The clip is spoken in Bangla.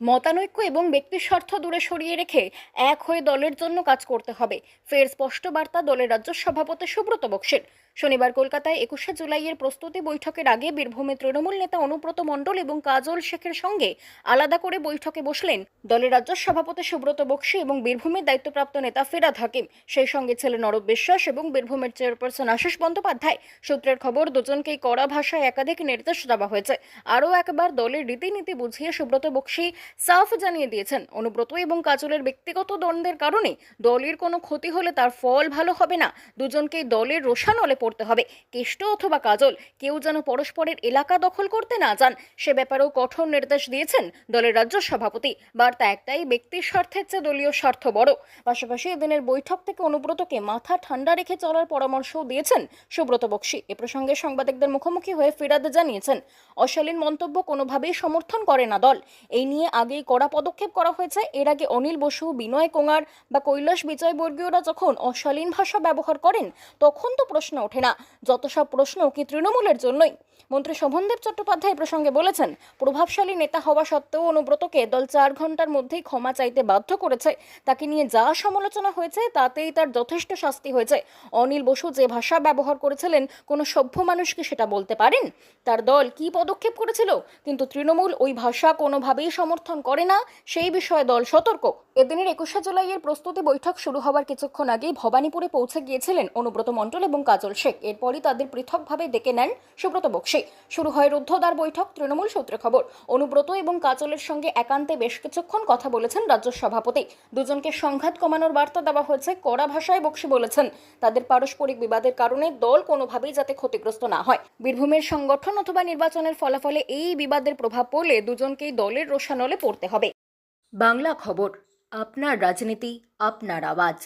মতানৈক্য এবং ব্যক্তির স্বার্থ দূরে সরিয়ে রেখে এক হয়ে দলের জন্য কাজ করতে হবে, ফের স্পষ্ট বার্তা দলের রাজ্য সভাপতি সুব্রত বক্সীর। শনিবার কলকাতায় 21শে জুলাইয়ের প্রস্তুতি বৈঠকের আগে বীরভূমে তৃণমূল নেতা অনুব্রত মণ্ডল এবং কাজল শেখের সঙ্গে আলাদা করে বৈঠকে বসলেন দলের রাজ্য সভাপতি সুব্রত বক্সী এবং বীরভূমের দায়িত্বপ্রাপ্ত নেতা ফিরহাদ হাকিম। সেই সঙ্গে ছিলেন অরূপ বিশ্বাস এবং বীরভূমের চেয়ারপারসন আশিস বন্দ্যোপাধ্যায়। সূত্রের খবর, দুজনকেই কড়া ভাষায় একাধিক নির্দেশ দেওয়া হয়েছে। আরও একবার দলের রীতিনীতি বুঝিয়ে সুব্রত বক্সী সাফ জানিয়ে দিয়েছেন, অনুব্রত এবং কাজলের ব্যক্তিগত দ্বন্দ্বের কারণে দলের কোনো ক্ষতি হলে তার ফল ভালো হবে না। দুজনকেই দলের রোষানলে পড়তে হবে। কেষ্ট অথবা কাজল কেউ যেন পরস্পরের এলাকা দখল করতে না যান, সে ব্যাপারেও কঠোর নির্দেশ দিয়েছেন দলের রাজ্য সভাপতি। বার্তা একটাই, ব্যক্তির স্বার্থের চেয়ে দলীয় স্বার্থ বড়। পাশাপাশি এদিনের বৈঠক থেকে অনুব্রতকে মাথা ঠান্ডা রেখে চলার পরামর্শও দিয়েছেন সুব্রত বক্সী। এ প্রসঙ্গে সাংবাদিকদের মুখোমুখি হয়ে ফিরহাদ জানিয়েছেন, অশালীন মন্তব্য কোনোভাবেই সমর্থন করে না দল। এই নিয়ে আগেই কড়া পদক্ষেপ করা হয়েছে। এর আগে অনিল বসু, বিনয় কোঙার বা কৈলাস বিজয়বর্গীয়রা যখন অশালীন ভাষা ব্যবহার করেন তখন তো প্রশ্ন ওঠে না। যত সব প্রশ্ন কি তৃণমূলের জন্যই? মন্ত্রী শোভনদেব চট্টোপাধ্যায় প্রসঙ্গে বলেছেন, প্রভাবশালী নেতা হওয়া সত্ত্বেও অনুব্রতকে দল 4 ঘন্টার মধ্যেই ক্ষমা চাইতে বাধ্য করেছে। তাকে নিয়ে যা সমালোচনা হয়েছে তাতেই তার যথেষ্ট শাস্তি হয়েছে। অনিল বসু যে ভাষা ব্যবহার করেছিলেন, কোনো সভ্য মানুষ কি সেটা বলতে পারেন? তার দল কি পদক্ষেপ করেছিল? কিন্তু তৃণমূল ওই ভাষা কোনোভাবেই সমর্থন করে না, সেই বিষয়ে দল সতর্ক। এদিনের 21শে জুলাইয়ের প্রস্তুতি বৈঠক শুরু হওয়ার কিছুক্ষণ আগেই ভবানীপুরে পৌঁছে গিয়েছিলেন অনুব্রত মণ্ডল এবং কাজল শেখ। এরপরই তাদের পৃথকভাবে ডেকে নেন সুব্রত বক্সী। শুরু হয় রুদ্ধদ্বার বৈঠক। তৃণমূল সূত্রে খবর, অনুব্রত এবং কাজলের সঙ্গে একান্তে বেশ কিছুক্ষণ কথা বলেছেন রাজ্য সভাপতি। দুজনকে সংঘাত কমানোর বার্তা দেওয়া হয়েছে। কড়া ভাষায় বক্সী বলেছেন, তাদের পারস্পরিক বিবাদের কারণে দল কোনোভাবেই যাতে ক্ষতিগ্রস্ত না হয়। বীরভূমের সংগঠন অথবা নির্বাচনের ফলাফলে এই বিবাদের প্রভাব পড়লে দুজনকেই দলের রোষানলে পড়তে হবে। বাংলা খবর, আপনার রাজনীতি, আপনার আওয়াজ।